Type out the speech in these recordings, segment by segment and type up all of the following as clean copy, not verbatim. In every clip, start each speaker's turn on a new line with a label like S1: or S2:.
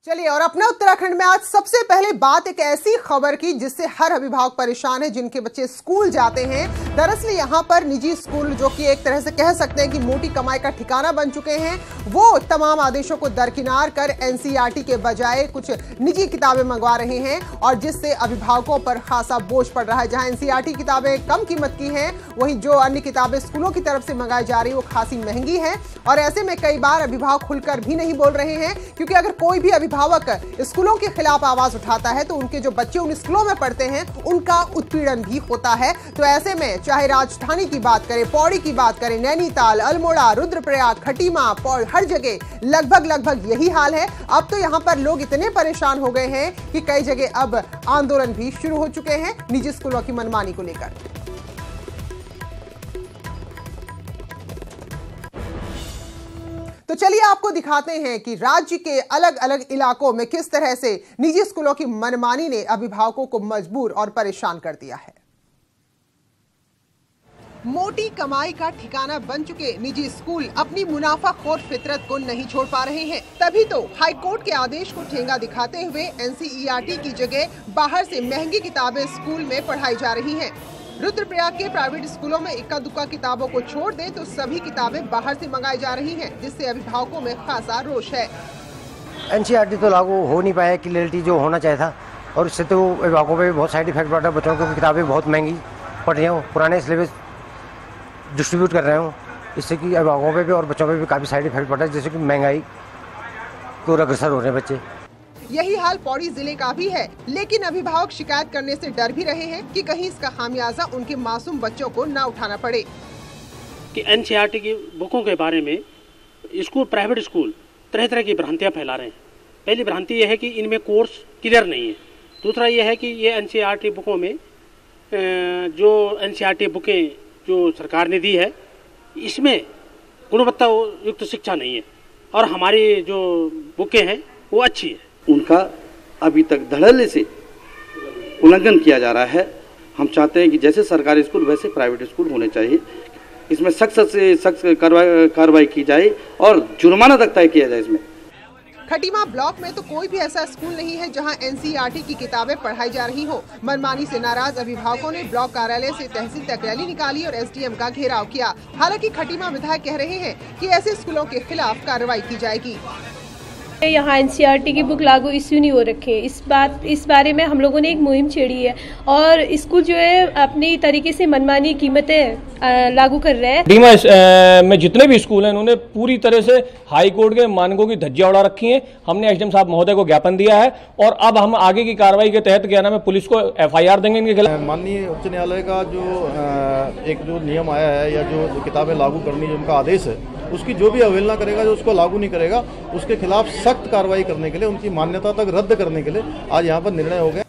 S1: चलिए, और अपना उत्तराखंड में आज सबसे पहले बात एक ऐसी खबर की जिससे हर अभिभावक परेशान है जिनके बच्चे स्कूल जाते हैं। दरअसल यहाँ पर निजी स्कूल, जो कि एक तरह से कह सकते हैं कि मोटी कमाई का ठिकाना बन चुके हैं, वो तमाम आदेशों को दरकिनार कर एनसीईआरटी के बजाय कुछ निजी किताबें मंगवा रहे हैं, और जिससे अभिभावकों पर खासा बोझ पड़ रहा है। जहां एनसीईआरटी किताबें कम कीमत की हैं, वहीं जो अन्य किताबें स्कूलों की तरफ से मंगाई जा रही है वो खासी महंगी है। और ऐसे में कई बार अभिभावक खुलकर भी नहीं बोल रहे हैं, क्योंकि अगर कोई भी अभिभावक स्कूलों के खिलाफ आवाज उठाता है तो उनके जो बच्चे उन स्कूलों में पढ़ते हैं उनका उत्पीड़न भी होता है। तो ऐसे में चाहे राजधानी की बात करें, पौड़ी की बात करें, नैनीताल, अल्मोड़ा, रुद्रप्रयाग, खटीमा, हर जगह लगभग यही हाल है। अब तो यहां पर लोग इतने परेशान हो गए हैं कि कई जगह अब आंदोलन भी शुरू हो चुके हैं निजी स्कूलों की मनमानी को लेकर। तो चलिए आपको दिखाते हैं कि राज्य के अलग अलग इलाकों में किस तरह से निजी स्कूलों की मनमानी ने अभिभावकों को मजबूर और परेशान कर दिया है। मोटी कमाई का ठिकाना बन चुके निजी स्कूल अपनी मुनाफाखोर फितरत को नहीं छोड़ पा रहे हैं। तभी तो हाईकोर्ट के आदेश को ठेंगा दिखाते हुए एनसीईआरटी की जगह बाहर से महंगी किताबें स्कूल में पढ़ाई जा रही हैं। रुद्रप्रयाग के प्राइवेट स्कूलों में इक्का दुक्का किताबों को छोड़ दे तो सभी किताबें बाहर से मंगाई जा रही हैं, जिससे अभिभावकों में खासा रोष है।
S2: एनसीईआरटी तो लागू हो नहीं पाया, क्लियरिटी जो होना चाहिए था, और इससे तो अभिभावकों पे भी बहुत साइड इफेक्ट पड़ा है। बच्चों को किताबें बहुत महंगी पढ़ रही हूँ, पुराने सिलेबस डिस्ट्रीब्यूट कर रहे हूँ, इससे कि अभिभावकों पे भी और बच्चों पे भी काफ़ी साइड इफेक्ट पड़ा है, जैसे कि महंगाई को अग्रसर हो रहे हैं बच्चे।
S1: यही हाल पौड़ी जिले का भी है, लेकिन अभिभावक शिकायत करने से डर भी रहे हैं कि कहीं इसका खामियाजा उनके मासूम बच्चों को न उठाना पड़े।
S3: कि एनसीईआरटी की बुकों के बारे में स्कूल, प्राइवेट स्कूल तरह तरह की भ्रांतियां फैला रहे हैं। पहली भ्रांति यह है कि इनमें कोर्स क्लियर नहीं है। दूसरा यह है कि ये एनसीईआरटी बुकों में जो एनसीईआरटी बुकें जो सरकार ने दी है, इसमें गुणवत्ता युक्त शिक्षा नहीं है, और हमारी जो बुकें हैं वो अच्छी है।
S4: उनका अभी तक धड़ल्ले से उल्लंघन किया जा रहा है। हम चाहते हैं कि जैसे सरकारी स्कूल वैसे प्राइवेट स्कूल होने चाहिए। इसमें सख्त से सख्त कार्रवाई की जाए और जुर्माना तक तय किया जाए। इसमें
S1: खटीमा ब्लॉक में तो कोई भी ऐसा स्कूल नहीं है जहां एनसीईआरटी की किताबें पढ़ाई जा रही हो। मनमानी से नाराज अभिभावकों ने ब्लॉक कार्यालय से तहसील तक रैली निकाली और एसडीएम का घेराव किया। हालांकि खटीमा विधायक कह रहे हैं कि ऐसे स्कूलों के खिलाफ कार्रवाई की जाएगी।
S5: यहाँ एनसीईआरटी की बुक लागू इश्यू नहीं हो रखे हैं। इस बारे में हम लोगों ने एक मुहिम छेड़ी है, और स्कूल जो है अपनी तरीके से मनमानी कीमतें लागू कर रहे हैं।
S6: खटीमा में जितने भी स्कूल हैं उन्होंने पूरी तरह से हाई कोर्ट के मानकों की धज्जियां उड़ा रखी हैं। हमने एसडीएम साहब महोदय को ज्ञापन दिया है, और अब हम आगे की कार्रवाई के तहत क्या नाम है पुलिस को FIR देंगे इनके खिलाफ।
S7: माननीय उच्च न्यायालय का जो नियम आया है या जो किताबें लागू करने जो उनका आदेश है, उसकी जो भी अवहेलना करेगा, जो उसको लागू नहीं करेगा, उसके खिलाफ सख्त कार्रवाई करने के लिए, उनकी मान्यता तक रद्द करने के लिए आज यहाँ पर निर्णय हो गया।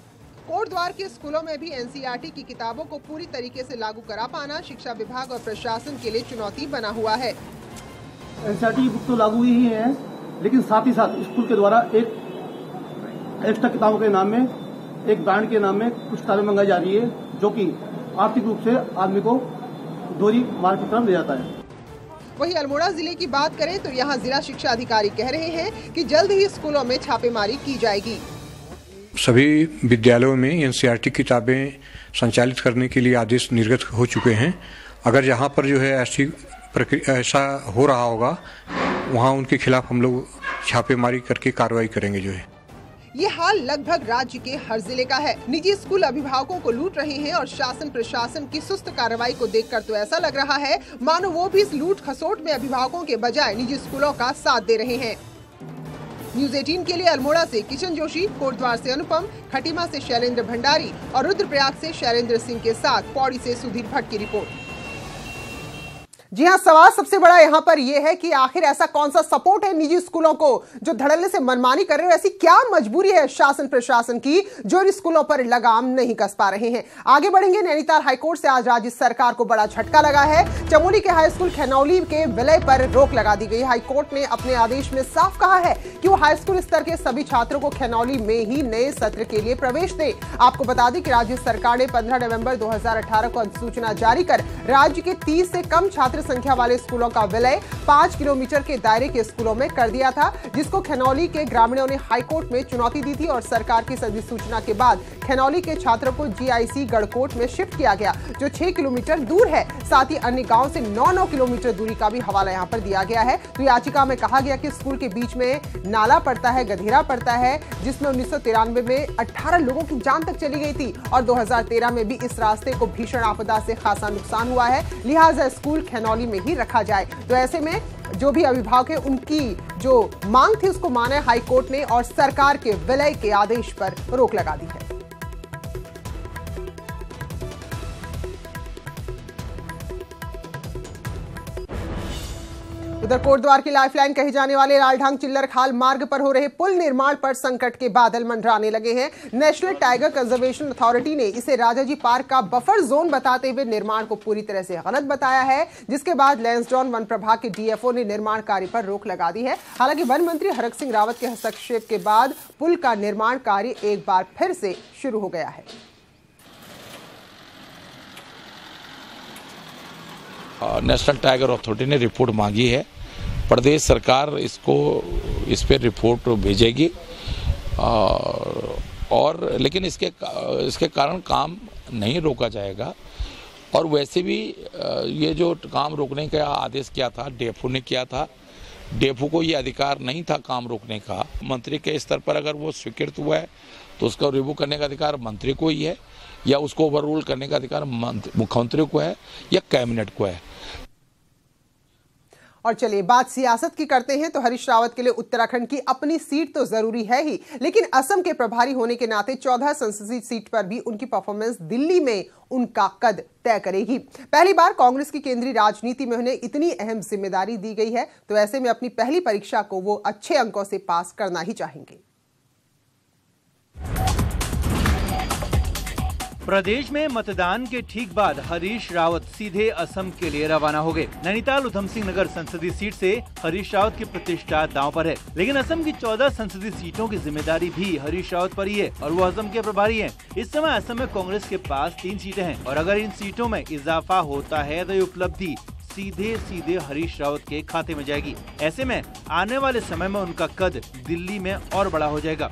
S1: कोटद्वार के स्कूलों में भी एनसीईआरटी की किताबों को पूरी तरीके से लागू करा पाना शिक्षा विभाग और प्रशासन के लिए चुनौती बना हुआ है।
S8: एनसीईआरटी बुक तो लागू ही है, लेकिन साथ ही साथ स्कूल के द्वारा एक एक्स्ट्रा किताबों के नाम में, एक ब्रांड के नाम में कुछ किताबें मंगाई जा रही है, जो कि आर्थिक रूप से आदमी को दोहरी मार्ग की तरफ ले जाता है।
S1: वहीं अल्मोड़ा जिले की बात करें तो यहाँ जिला शिक्षा अधिकारी कह रहे हैं कि जल्द ही स्कूलों में छापेमारी की जाएगी।
S9: सभी विद्यालयों में एनसीईआरटी किताबें संचालित करने के लिए आदेश निर्गत हो चुके हैं। अगर जहाँ पर जो है ऐसा हो रहा होगा, वहाँ उनके खिलाफ हम लोग छापेमारी करके कार्रवाई करेंगे। जो है
S1: ये हाल लगभग राज्य के हर जिले का है। निजी स्कूल अभिभावकों को लूट रहे हैं, और शासन प्रशासन की सुस्त कार्रवाई को देखकर तो ऐसा लग रहा है मानो वो भी इस लूट खसोट में अभिभावकों के बजाय निजी स्कूलों का साथ दे रहे हैं। न्यूज़ 18 के लिए अल्मोड़ा से किशन जोशी, कोटद्वार से अनुपम, खटीमा से शैलेंद्र भंडारी और रुद्रप्रयाग से शैलेंद्र सिंह के साथ पौड़ी से सुधीर भट्ट की रिपोर्ट। जी हाँ, सवाल सबसे बड़ा यहाँ पर यह है कि आखिर ऐसा कौन सा सपोर्ट है निजी स्कूलों को जो धड़ल्ले से मनमानी कर रहे हैं। ऐसी क्या मजबूरी है शासन प्रशासन की जो इन स्कूलों पर लगाम नहीं कस पा रहे हैं। आगे बढ़ेंगे। नैनीताल हाईकोर्ट से आज राज्य सरकार को बड़ा झटका लगा है। चमोली के हाई स्कूल खैनौली के विलय पर रोक लगा दी गई। हाईकोर्ट ने अपने आदेश में साफ कहा है कि वो हाई स्कूल स्तर के सभी छात्रों को खैनौली में ही नए सत्र के लिए प्रवेश दे। आपको बता दें कि राज्य सरकार ने 15 नवंबर 2018 को अधिसूचना जारी कर राज्य के 30 से कम छात्र संख्या वाले स्कूलों का विलय 5 किलोमीटर के दायरे के स्कूलों में कर दिया था, जिसको खनौली के ग्रामीणों ने हाईकोर्ट में चुनौती दी थी और सरकार की सभी सूचना के बाद खनौली के छात्रों को जीआईसी गढ़कोट में शिफ्ट किया गया, जो 6 किलोमीटर दूर है। साथ ही अन्य गांव से 9-9 किलोमीटर दूरी का भी हवाला यहां पर दिया गया है। तो याचिका में कहा गया कि स्कूल के बीच में नाला पड़ता है, गधेरा पड़ता है, जिसमें 1993 में 18 लोगों की जान तक चली गई थी और 2013 में भी इस रास्ते को भीषण आपदा से खासा नुकसान हुआ है। लिहाजा स्कूल खनौली में ही रखा जाए। तो ऐसे में जो भी अभिभावक है, उनकी जो मांग थी उसको माने हाईकोर्ट ने और सरकार के विलय के आदेश पर रोक लगा दी है। उधर कोटद्वार की लाइफलाइन कही जाने वाले लालढांग चिल्लर खाल मार्ग पर हो रहे पुल निर्माण पर संकट के बादल मंडराने लगे हैं। नेशनल टाइगर कंजर्वेशन अथॉरिटी ने इसे राजाजी पार्क का बफर जोन बताते हुए निर्माण को पूरी तरह से गलत बताया है, जिसके बाद लैंसडाउन वन प्रभाग के डीएफओ ने निर्माण कार्य पर रोक लगा दी है। हालांकि वन मंत्री हरक सिंह रावत के हस्तक्षेप के बाद पुल का निर्माण कार्य एक बार फिर से शुरू हो गया है।
S10: नेशनल टाइगर अथॉरिटी ने रिपोर्ट मांगी है, प्रदेश सरकार इस पर रिपोर्ट भेजेगी और लेकिन इसके कारण काम नहीं रोका जाएगा। और वैसे भी ये जो काम रोकने का आदेश किया था डेफो ने किया था, डेफो को ये अधिकार नहीं था काम रोकने का। मंत्री के स्तर पर अगर वो स्वीकृत हुआ है तो उसका रिव्यू करने का अधिकार मंत्री को ही है, या उसको ओवररूल करने का अधिकार मुख्यमंत्री को है या कैबिनेट को है।
S1: और चलिए बात सियासत की करते हैं। तो हरीश रावत के लिए उत्तराखंड की अपनी सीट तो जरूरी है ही, लेकिन असम के प्रभारी होने के नाते 14 संसदीय सीट पर भी उनकी परफॉर्मेंस दिल्ली में उनका कद तय करेगी। पहली बार कांग्रेस की केंद्रीय राजनीति में उन्हें इतनी अहम जिम्मेदारी दी गई है, तो ऐसे में अपनी पहली परीक्षा को वो अच्छे अंकों से पास करना ही चाहेंगे।
S11: प्रदेश में मतदान के ठीक बाद हरीश रावत सीधे असम के लिए रवाना हो गए। नैनीताल उधम सिंह नगर संसदीय सीट से हरीश रावत की प्रतिष्ठा दांव पर है, लेकिन असम की 14 संसदीय सीटों की जिम्मेदारी भी हरीश रावत पर ही है और वो असम के प्रभारी हैं। इस समय असम में कांग्रेस के पास 3 सीटें हैं और अगर इन सीटों में इजाफा होता है तो ये उपलब्धि सीधे हरीश रावत के खाते में जाएगी। ऐसे में आने वाले समय में उनका कद दिल्ली में और बड़ा हो जाएगा।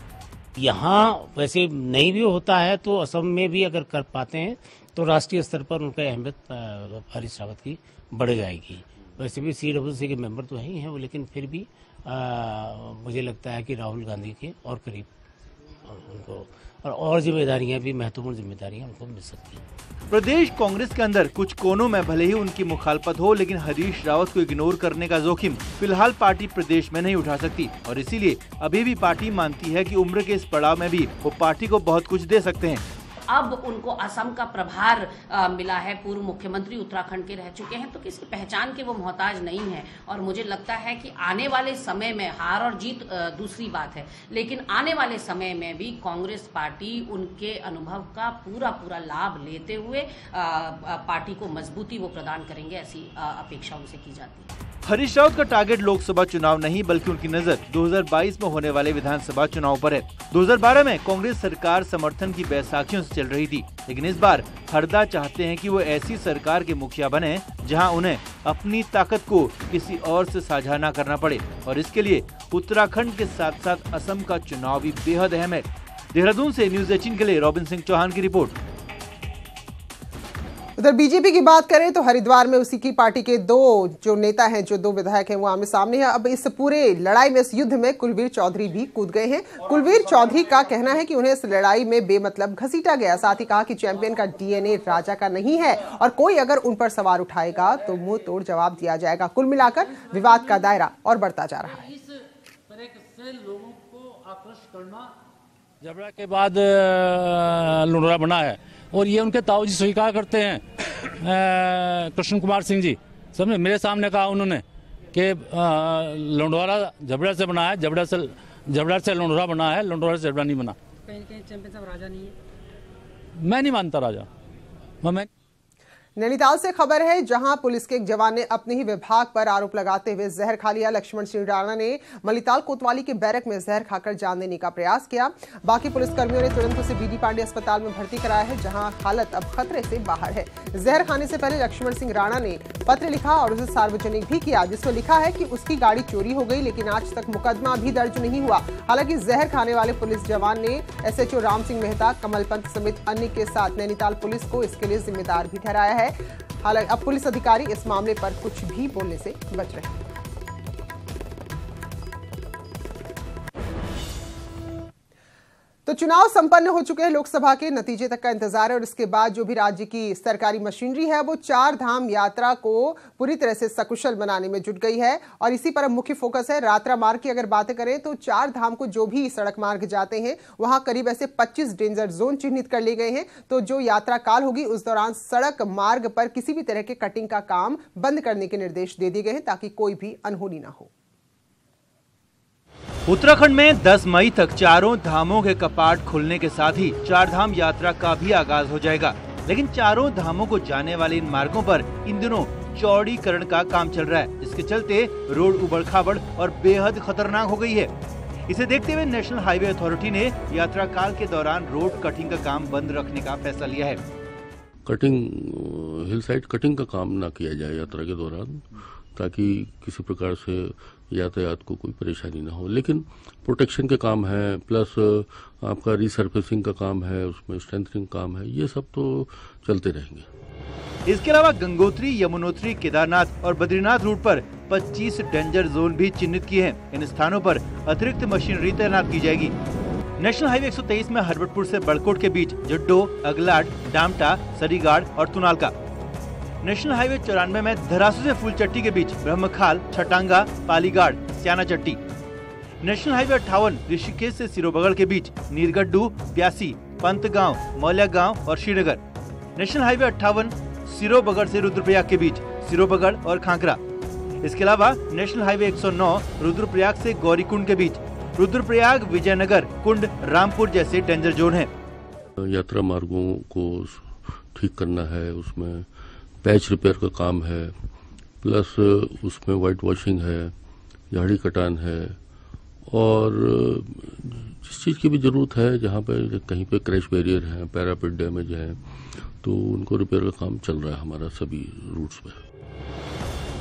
S12: यहाँ वैसे नहीं भी होता है तो असम में भी अगर कर पाते हैं तो राष्ट्रीय स्तर पर उनका अहमियत हरीश रावत की बढ़ जाएगी। वैसे भी CWC के मेंबर तो ही हैं वो, लेकिन फिर भी मुझे लगता है कि राहुल गांधी के और करीब उनको और जिम्मेदारियां भी, महत्वपूर्ण जिम्मेदारियां उनको मिल सकती हैं।
S11: प्रदेश कांग्रेस के अंदर कुछ कोनों में भले ही उनकी मुखालफत हो, लेकिन हरीश रावत को इग्नोर करने का जोखिम फिलहाल पार्टी प्रदेश में नहीं उठा सकती और इसीलिए अभी भी पार्टी मानती है कि उम्र के इस पड़ाव में भी वो पार्टी को बहुत कुछ दे सकते हैं।
S13: अब उनको असम का प्रभार मिला है, पूर्व मुख्यमंत्री उत्तराखंड के रह चुके हैं, तो किसी पहचान के वो मोहताज नहीं है और मुझे लगता है कि आने वाले समय में हार और जीत दूसरी बात है, लेकिन आने वाले समय में भी कांग्रेस पार्टी उनके अनुभव का पूरा लाभ लेते हुए पार्टी को मजबूती वो प्रदान करेंगे, ऐसी अपेक्षा उनसे की जाती है।
S11: हरीश रावत का टारगेट लोकसभा चुनाव नहीं बल्कि उनकी नजर 2022 में होने वाले विधानसभा चुनाव पर है। 2012 में कांग्रेस सरकार समर्थन की बैसाखियों से चल रही थी, लेकिन इस बार हरदा चाहते हैं कि वो ऐसी सरकार के मुखिया बने जहां उन्हें अपनी ताकत को किसी और से साझा न करना पड़े और इसके लिए उत्तराखंड के साथ साथ असम का चुनाव भी बेहद अहम है। देहरादून से न्यूज 18 के लिए रॉबिन सिंह चौहान की रिपोर्ट।
S1: उधर बीजेपी की बात करें तो हरिद्वार में उसी की पार्टी के जो नेता हैं, जो 2 विधायक हैं, वो आमने सामने हैं। अब इस पूरे लड़ाई में, इस युद्ध में कुलवीर चौधरी भी कूद गए हैं। कुलवीर चौधरी का कहना है कि उन्हें इस लड़ाई में बेमतलब घसीटा गया। साथ ही कहा कि चैंपियन का DNA राजा का नहीं है और कोई अगर उन पर सवाल उठाएगा तो मुंह तोड़ जवाब दिया जाएगा। कुल मिलाकर विवाद का दायरा और बढ़ता जा रहा है।
S14: इस तरह से लोगों को आकृष्ट करना जबड़ा के बाद लुंडरा बना है और ये उनके ताऊजी स्वीकार करते हैं। कृष्ण कुमार सिंह जी समझे, मेरे सामने कहा उन्होंने कि लुंडरा जबड़ा से बना है, जबड़ा से लुंडरा बना है, लुंडरा से जबड़ा नहीं बना। कहीं चैंपियन साहब राजा नहीं है, मैं नहीं मानता राजा।
S1: नैनीताल से खबर है, जहां पुलिस के एक जवान ने अपने ही विभाग पर आरोप लगाते हुए जहर खा लिया। लक्ष्मण सिंह राणा ने मलिताल कोतवाली के बैरक में जहर खाकर जान देने का प्रयास किया। बाकी पुलिसकर्मियों ने तुरंत उसे बीडी पांडे अस्पताल में भर्ती कराया है, जहां हालत अब खतरे से बाहर है। जहर खाने से पहले लक्ष्मण सिंह राणा ने पत्र लिखा और उसे सार्वजनिक भी किया, जिसमें लिखा है कि उसकी गाड़ी चोरी हो गई, लेकिन आज तक मुकदमा भी दर्ज नहीं हुआ। हालांकि जहर खाने वाले पुलिस जवान ने एसएचओ राम सिंह मेहता, कमल पंत समेत अन्य के साथ नैनीताल पुलिस को इसके लिए जिम्मेदार भी ठहराया है। हालांकि अब पुलिस अधिकारी इस मामले पर कुछ भी बोलने से बच रहे हैं। तो चुनाव संपन्न हो चुके हैं, लोकसभा के नतीजे तक का इंतजार है और इसके बाद जो भी राज्य की सरकारी मशीनरी है वो चार धाम यात्रा को पूरी तरह से सकुशल बनाने में जुट गई है और इसी पर अब मुख्य फोकस है। यात्रा मार्ग की अगर बातें करें तो चार धाम को जो भी सड़क मार्ग जाते हैं वहां करीब ऐसे 25 डेंजर जोन चिन्हित कर लिए गए हैं। तो जो यात्रा काल होगी उस दौरान सड़क मार्ग पर किसी भी तरह के कटिंग का काम बंद करने के निर्देश दे दिए गए हैं, ताकि कोई भी अनहोनी ना हो।
S11: उत्तराखंड में 10 मई तक चारों धामों के कपाट खुलने के साथ ही चार धाम यात्रा का भी आगाज हो जाएगा। लेकिन चारों धामों को जाने वाले इन मार्गों पर इन दिनों चौड़ीकरण का काम चल रहा है। इसके चलते रोड उबड़-खाबड़ और बेहद खतरनाक हो गई है। इसे देखते हुए नेशनल हाईवे अथॉरिटी ने यात्रा काल के दौरान रोड कटिंग का काम बंद रखने का फैसला लिया है।
S15: कटिंग, हिल साइड कटिंग का काम ना किया जाए यात्रा के दौरान, ताकि किसी प्रकार से यातायात को कोई परेशानी ना हो। लेकिन प्रोटेक्शन के काम है, प्लस आपका रिसर्फेसिंग का काम है, उसमें स्ट्रेंथनिंग काम है, ये सब तो चलते रहेंगे।
S11: इसके अलावा गंगोत्री, यमुनोत्री, केदारनाथ और बद्रीनाथ रूट पर 25 डेंजर जोन भी चिन्हित किए हैं। इन स्थानों पर अतिरिक्त मशीनरी तैनात की जाएगी। नेशनल हाईवे 123 में हरबटपुर से बड़कोट के बीच जड्डो, अगलाट, डामटा, सरीगाड़ और तुनालका। नेशनल हाईवे 94 में धरासू से फूलचट्टी के बीच ब्रह्मखाल, छटांगा, पालीगाड़, स्याना चट्टी। नेशनल हाईवे 58 ऋषिकेश से सिरोबगढ़ के बीच नीरगड्डू, प्यासी, पंतगांव, मौल्या गांव और श्रीनगर। नेशनल हाईवे 58 सिरोबगढ़ से रुद्रप्रयाग के बीच सिरोबगढ़ और खांकरा। इसके अलावा नेशनल हाईवे 109 रुद्रप्रयाग से गौरीकुंड के बीच रुद्रप्रयाग, विजयनगर, कुंड, रामपुर जैसे डेंजर जोन है।
S15: यात्रा मार्गों को ठीक करना है, उसमें पैच रिपेयर का काम है, प्लस उसमें वाइट वॉशिंग है, झाड़ी कटान है और जिस चीज़ की भी ज़रूरत है, जहाँ पे कहीं पे क्रैश बैरियर है, पैरापिट डैमेज है, तो उनको रिपेयर का काम चल रहा है हमारा सभी रूट्स पे।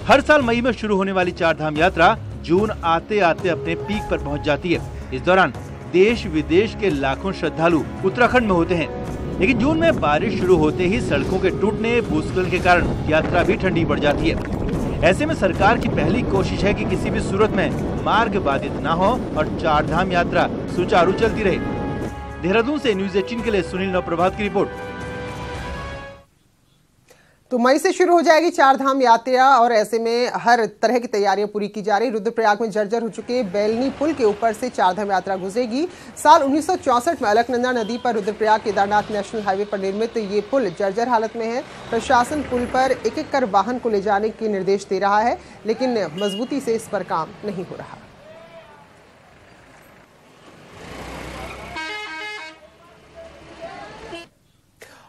S11: हर साल मई में शुरू होने वाली चार धाम यात्रा जून आते आते अपने पीक पर पहुंच जाती है। इस दौरान देश विदेश के लाखों श्रद्धालु उत्तराखंड में होते हैं। लेकिन जून में बारिश शुरू होते ही सड़कों के टूटने, भूस्खलन के कारण यात्रा भी ठंडी पड़ जाती है। ऐसे में सरकार की पहली कोशिश है कि किसी भी सूरत में मार्ग बाधित न हो और चार धाम यात्रा सुचारू चलती रहे। देहरादून से न्यूज़ 18 के लिए सुनील नवप्रभात की रिपोर्ट।
S1: तो मई से शुरू हो जाएगी चार धाम यात्रा और ऐसे में हर तरह की तैयारियां पूरी की जा रही। रुद्रप्रयाग में जर्जर हो चुके बेलनी पुल के ऊपर से चार धाम यात्रा गुजरेगी। साल 1964 में अलकनंदा नदी पर रुद्रप्रयाग केदारनाथ नेशनल हाईवे पर निर्मित ये पुल जर्जर हालत में है। प्रशासन पुल पर एक एक कर वाहन को ले जाने के निर्देश दे रहा है, लेकिन मजबूती से इस पर काम नहीं हो रहा।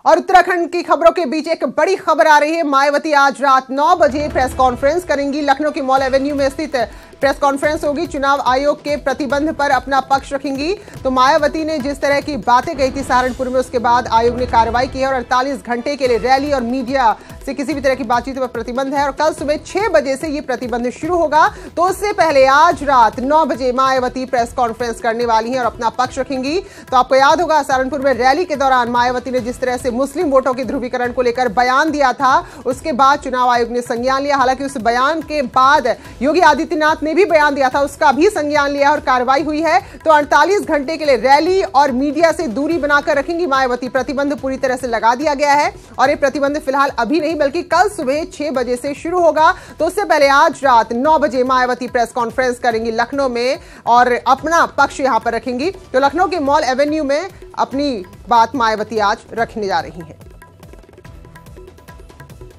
S1: और उत्तराखंड की खबरों के बीच एक बड़ी खबर आ रही है। मायावती आज रात 9 बजे प्रेस कॉन्फ्रेंस करेंगी। लखनऊ के मॉल एवेन्यू में स्थित प्रेस कॉन्फ्रेंस होगी। चुनाव आयोग के प्रतिबंध पर अपना पक्ष रखेंगी। तो मायावती ने जिस तरह की बातें कही थी सहारनपुर में, उसके बाद आयोग ने कार्रवाई की है और 48 घंटे के लिए रैली और मीडिया से किसी भी तरह की बातचीत पर प्रतिबंध है और कल सुबह 6 बजे से ये प्रतिबंध शुरू होगा। तो उससे पहले आज रात 9 बजे मायावती प्रेस कॉन्फ्रेंस करने वाली हैं और अपना पक्ष रखेंगी। तो आपको याद होगा सहारनपुर में रैली के दौरान मायावती ने जिस तरह से मुस्लिम वोटों के ध्रुवीकरण को लेकर बयान दिया था, उसके बाद चुनाव आयोग ने संज्ञान लिया। हालांकि उस बयान के बाद योगी आदित्यनाथ ने भी बयान दिया था, उसका भी संज्ञान लिया और कार्रवाई हुई है। तो 48 घंटे के लिए रैली और मीडिया से दूरी बनाकर रखेंगी मायावती। प्रतिबंध पूरी तरह से लगा दिया गया है और ये प्रतिबंध फिलहाल अभी नहीं बल्कि कल सुबह 6 बजे से शुरू होगा। तो उससे पहले आज रात 9 बजे मायावती प्रेस कॉन्फ्रेंस करेंगी लखनऊ में और अपना पक्ष यहां पर रखेंगी। तो लखनऊ के मॉल एवेन्यू में अपनी बात मायावती आज रखने जा रही हैं।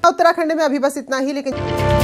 S1: उत्तराखंड में अभी बस इतना ही, लेकिन